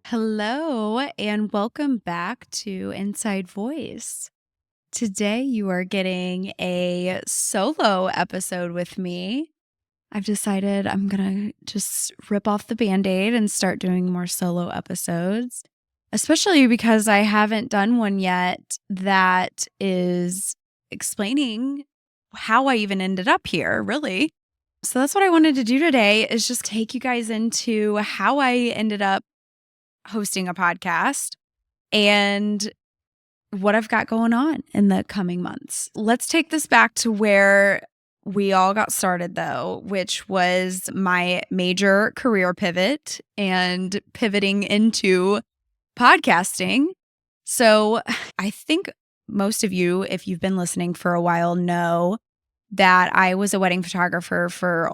Hello, and welcome back to Inside Voice. Today, you are getting a solo episode with me. I've decided I'm going to just rip off the Band-Aid and start doing more solo episodes, especially because I haven't done one yet that is explaining how I even ended up here, really. So that's what I wanted to do today is just take you guys into how I ended up hosting a podcast and what I've got going on in the coming months. Let's take this back to where we all got started, though, which was my major career pivot and pivoting into podcasting. So I think most of you, if you've been listening for a while, know that I was a wedding photographer for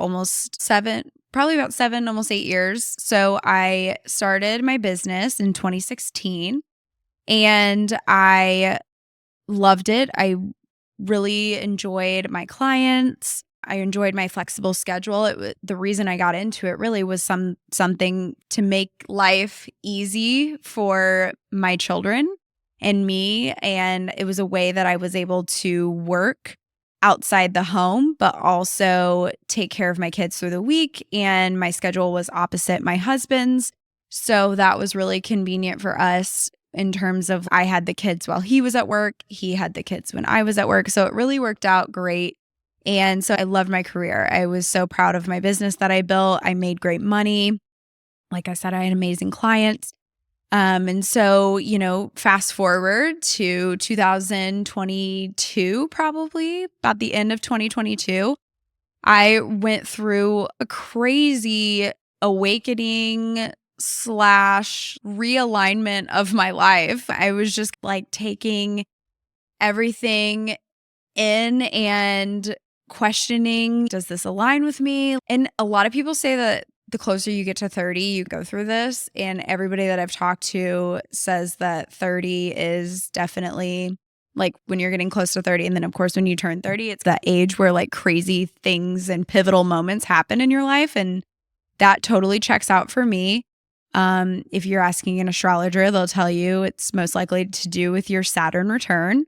probably about 7, almost 8 years. So I started my business in 2016 and I loved it. I really enjoyed my clients. I enjoyed my flexible schedule. The reason I got into it really was something to make life easy for my children and me. And it was a way that I was able to work outside the home, but also take care of my kids through the week. And my schedule was opposite my husband's. So that was really convenient for us in terms of I had the kids while he was at work. He had the kids when I was at work. So it really worked out great. And so I loved my career. I was so proud of my business that I built. I made great money. Like I said, I had amazing clients. And so, fast forward to 2022, probably about the end of 2022, I went through a crazy awakening / realignment of my life. I was just like taking everything in and questioning, does this align with me? And a lot of people say that the closer you get to 30, you go through this. And everybody that I've talked to says that 30 is definitely like when you're getting close to 30. And then, of course, when you turn 30, it's that age where like crazy things and pivotal moments happen in your life. And that totally checks out for me. If you're asking an astrologer, they'll tell you it's most likely to do with your Saturn return.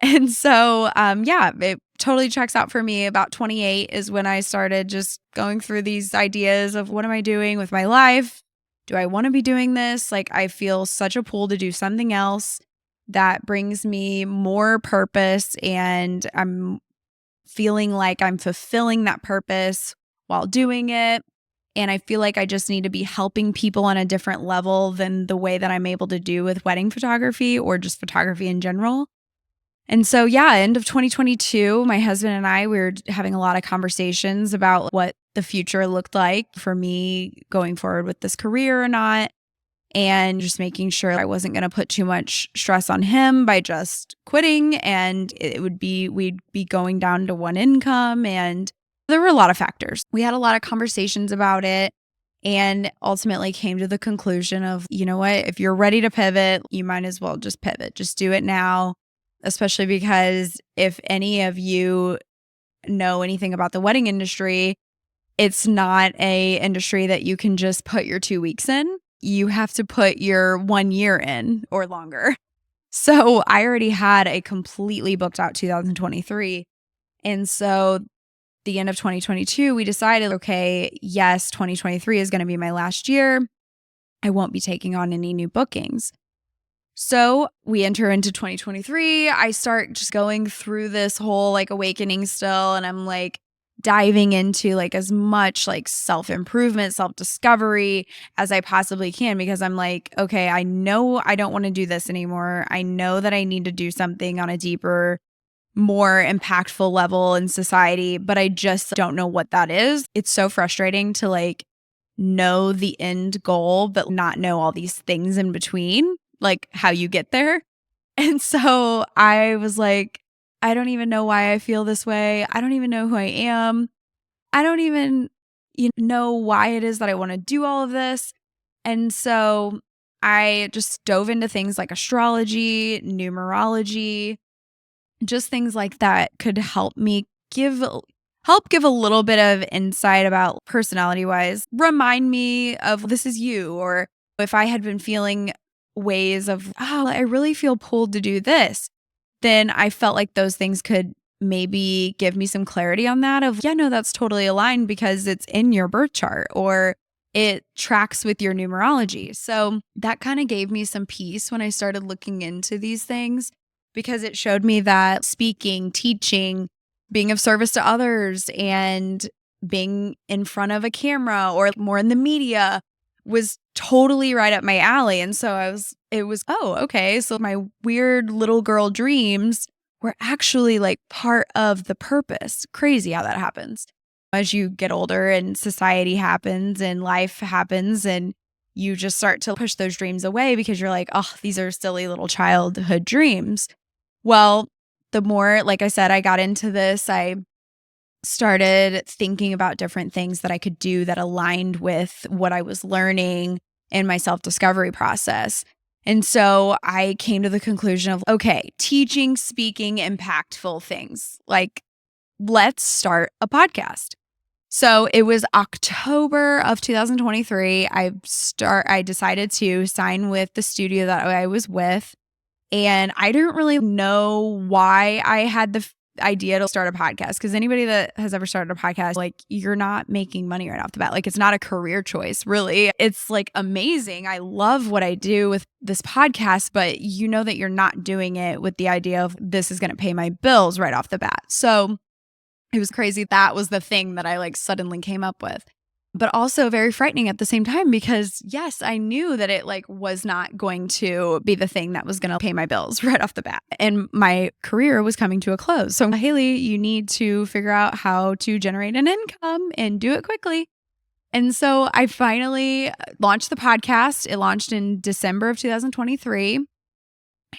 And so, it totally checks out for me. About 28 is when I started just going through these ideas of what am I doing with my life? Do I want to be doing this? Like, I feel such a pull to do something else that brings me more purpose, and I'm feeling like I'm fulfilling that purpose while doing it. And I feel like I just need to be helping people on a different level than the way that I'm able to do with wedding photography or just photography in general. And so, end of 2022, my husband and I, we were having a lot of conversations about what the future looked like for me going forward with this career or not, and just making sure I wasn't going to put too much stress on him by just quitting. And we'd be going down to one income. And there were a lot of factors. We had a lot of conversations about it and ultimately came to the conclusion of, you know what, if you're ready to pivot, you might as well just pivot. Just do it now. Especially because if any of you know anything about the wedding industry, it's not a industry that you can just put your 2 weeks in. You have to put your 1 year in or longer. So I already had a completely booked out 2023. And so the end of 2022, we decided, okay, yes, 2023 is going to be my last year. I won't be taking on any new bookings. So we enter into 2023. I start just going through this whole like awakening still. And I'm like diving into like as much like self-improvement, self-discovery as I possibly can, because I'm like, okay, I know I don't want to do this anymore. I know that I need to do something on a deeper, more impactful level in society, but I just don't know what that is. It's so frustrating to like know the end goal, but not know all these things in between, like how you get there. And so I was like, I don't even know why I feel this way. I don't even know who I am. I don't even know why it is that I want to do all of this. And so I just dove into things like astrology, numerology, just things like that could help me give a little bit of insight about personality wise, remind me of this is you, or If I had been feeling ways of, oh, I really feel pulled to do this, then I felt like those things could maybe give me some clarity on that of, yeah, no, that's totally aligned because it's in your birth chart or it tracks with your numerology. So that kind of gave me some peace when I started looking into these things because it showed me that speaking, teaching, being of service to others, and being in front of a camera or more in the media was totally right up my alley. And so it was, oh, okay. So my weird little girl dreams were actually like part of the purpose. Crazy how that happens. As you get older and society happens and life happens and you just start to push those dreams away because you're like, oh, these are silly little childhood dreams. Well, the more, like I said, I got into this, I started thinking about different things that I could do that aligned with what I was learning in my self-discovery process. And so I came to the conclusion of, okay, teaching, speaking, impactful things. Like, let's start a podcast. So it was October of 2023. I decided to sign with the studio that I was with. And I didn't really know why I had the idea to start a podcast, because anybody that has ever started a podcast, like, you're not making money right off the bat. Like, it's not a career choice, really. It's like amazing. I love what I do with this podcast, but you know that you're not doing it with the idea of this is going to pay my bills right off the bat. So it was crazy. That was the thing that I like suddenly came up with. But also very frightening at the same time because, yes, I knew that it like was not going to be the thing that was going to pay my bills right off the bat. And my career was coming to a close. So, Haley, you need to figure out how to generate an income and do it quickly. And so I finally launched the podcast. It launched in December of 2023.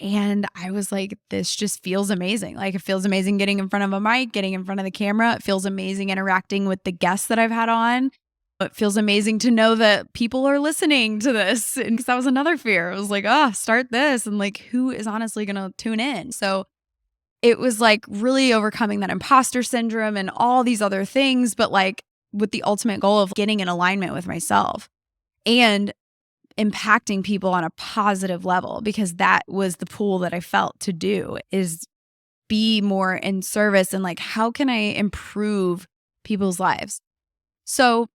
And I was like, this just feels amazing. Like, it feels amazing getting in front of a mic, getting in front of the camera. It feels amazing interacting with the guests that I've had on. It feels amazing to know that people are listening to this. And that was another fear. I was like, oh, start this. And like, who is honestly going to tune in? So it was like really overcoming that imposter syndrome and all these other things, but like with the ultimate goal of getting in alignment with myself and impacting people on a positive level, because that was the pull that I felt to do, is be more in service and like, how can I improve people's lives? So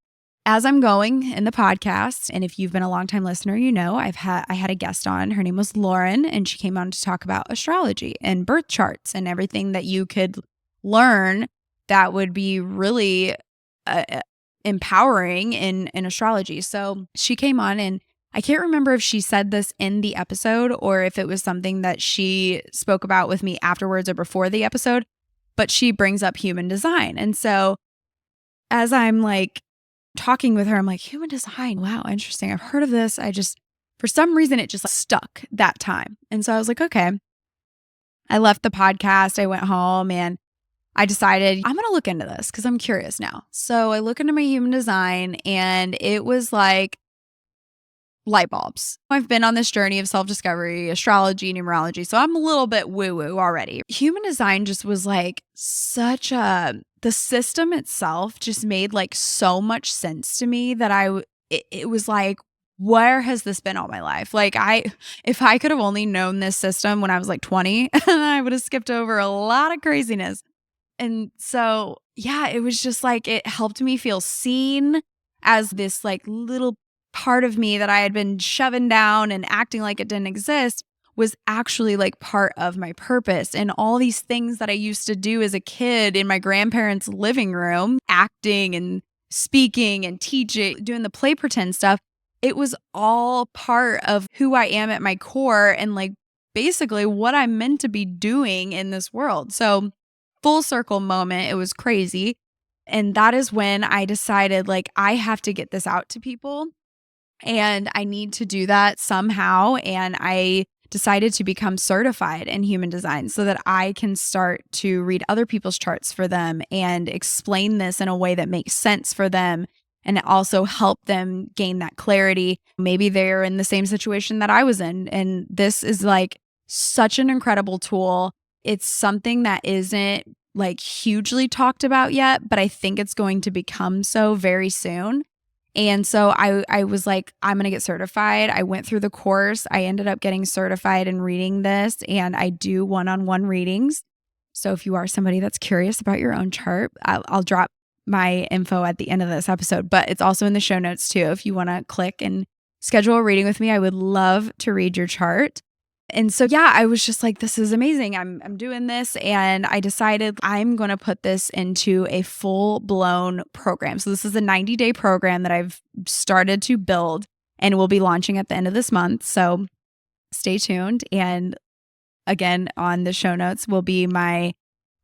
as I'm going in the podcast, and if you've been a longtime listener, you know, I had a guest on. Her name was Lauren, and she came on to talk about astrology and birth charts and everything that you could learn that would be really empowering in astrology. So she came on, and I can't remember if she said this in the episode or if it was something that she spoke about with me afterwards or before the episode, but she brings up human design. And so as I'm like talking with her, I'm like, human design. Wow, interesting. I've heard of this. For some reason, it just stuck that time. And so I was like, okay. I left the podcast. I went home and I decided I'm going to look into this because I'm curious now. So I look into my human design and it was like light bulbs. I've been on this journey of self-discovery, astrology, numerology. So I'm a little bit woo-woo already. Human design just was like the system itself just made like so much sense to me that it was like, where has this been all my life? Like if I could have only known this system when I was like 20, I would have skipped over a lot of craziness. And so, yeah, it was just like, it helped me feel seen as this like little part of me that I had been shoving down and acting like it didn't exist was actually like part of my purpose. And all these things that I used to do as a kid in my grandparents' living room, acting and speaking and teaching, doing the play pretend stuff, it was all part of who I am at my core and like basically what I'm meant to be doing in this world. So full circle moment, it was crazy. And that is when I decided like I have to get this out to people. And I need to do that somehow. And I decided to become certified in human design so that I can start to read other people's charts for them and explain this in a way that makes sense for them and also help them gain that clarity. Maybe they're in the same situation that I was in. And this is like such an incredible tool. It's something that isn't like hugely talked about yet, but I think it's going to become so very soon. And so I was like, I'm going to get certified. I went through the course. I ended up getting certified in reading this, and I do one-on-one readings. So if you are somebody that's curious about your own chart, I'll drop my info at the end of this episode, but it's also in the show notes too. If you want to click and schedule a reading with me, I would love to read your chart. And so, yeah, I was just like, this is amazing. I'm doing this. And I decided I'm going to put this into a full blown program. So this is a 90-day program that I've started to build and will be launching at the end of this month. So stay tuned. And again, on the show notes will be my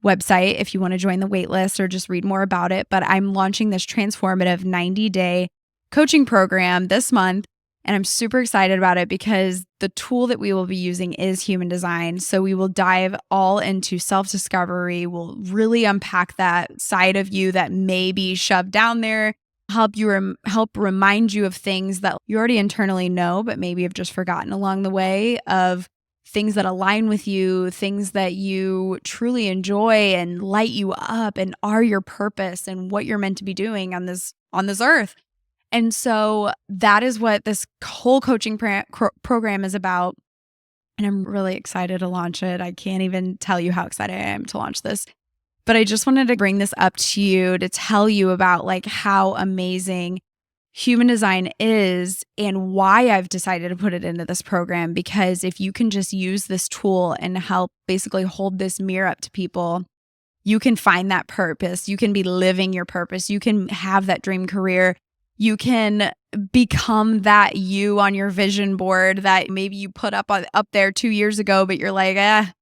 website if you want to join the wait list or just read more about it. But I'm launching this transformative 90-day coaching program this month. And I'm super excited about it because the tool that we will be using is human design. So we will dive all into self-discovery. We'll really unpack that side of you that may be shoved down there, help remind you of things that you already internally know, but maybe have just forgotten along the way, of things that align with you, things that you truly enjoy and light you up and are your purpose and what you're meant to be doing on this earth. And so that is what this whole coaching program is about. And I'm really excited to launch it. I can't even tell you how excited I am to launch this. But I just wanted to bring this up to you to tell you about like how amazing human design is and why I've decided to put it into this program. Because if you can just use this tool and help basically hold this mirror up to people, you can find that purpose. You can be living your purpose. You can have that dream career. You can become that you on your vision board that maybe you put up there 2 years ago, but you're like, I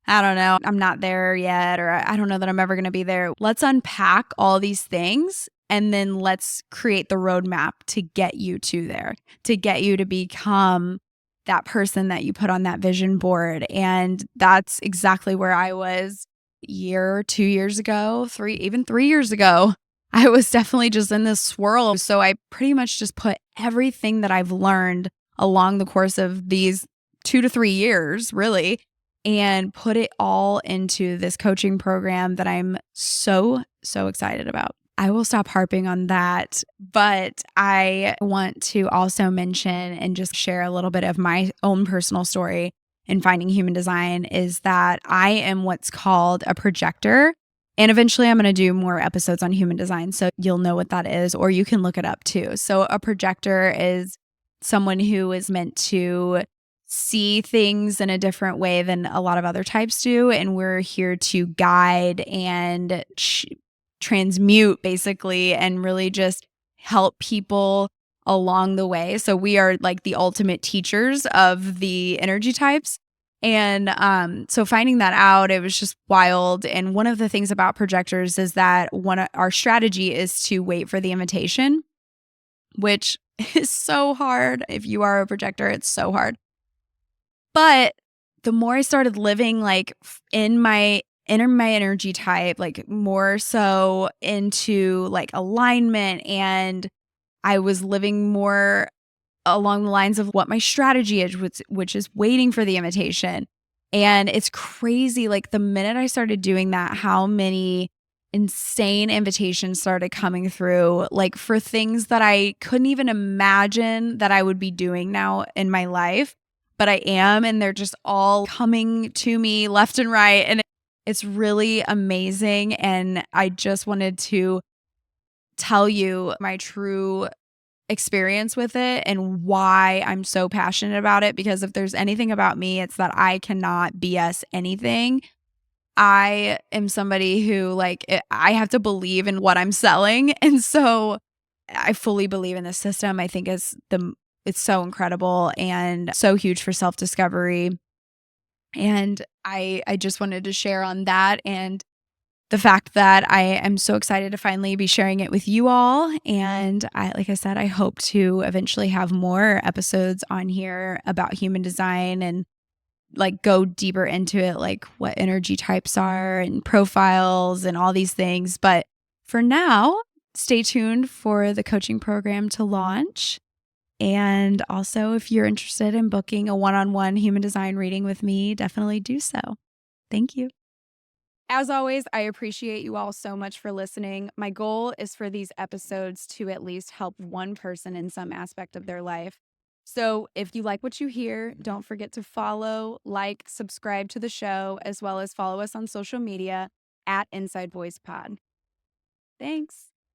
don't know, I'm not there yet, or I don't know that I'm ever going to be there. Let's unpack all these things and then let's create the roadmap to get you to there, to get you to become that person that you put on that vision board. And that's exactly where I was a year, 2 years ago, even 3 years ago. I was definitely just in this swirl. So I pretty much just put everything that I've learned along the course of these 2 to 3 years, really, and put it all into this coaching program that I'm so excited about. I will stop harping on that, but I want to also mention and just share a little bit of my own personal story in finding human design, is that I am what's called a projector. And eventually I'm going to do more episodes on human design, so you'll know what that is, or you can look it up too. So a projector is someone who is meant to see things in a different way than a lot of other types do. And we're here to guide and transmute, basically, and really just help people along the way. So we are like the ultimate teachers of the energy types. And so finding that out, it was just wild. And one of the things about projectors is that our strategy is to wait for the invitation, which is so hard. If you are a projector, it's so hard. But the more I started living like in my energy type, like more so into like alignment, and I was living more along the lines of what my strategy is, which is waiting for the invitation. And it's crazy. Like the minute I started doing that, how many insane invitations started coming through, like for things that I couldn't even imagine that I would be doing now in my life, but I am, and they're just all coming to me left and right. And it's really amazing. And I just wanted to tell you my true experience with it and why I'm so passionate about it. Because if there's anything about me, it's that I cannot BS anything. I am somebody who I have to believe in what I'm selling. And so I fully believe in this system. I think it's so incredible and so huge for self-discovery. And I just wanted to share on that, and the fact that I am so excited to finally be sharing it with you all. And like I said, I hope to eventually have more episodes on here about human design and like go deeper into it, like what energy types are and profiles and all these things. But for now, stay tuned for the coaching program to launch. And also, if you're interested in booking a one-on-one human design reading with me, definitely do so. Thank you. As always, I appreciate you all so much for listening. My goal is for these episodes to at least help one person in some aspect of their life. So if you like what you hear, don't forget to follow, like, subscribe to the show, as well as follow us on social media at Inside Voice Pod. Thanks.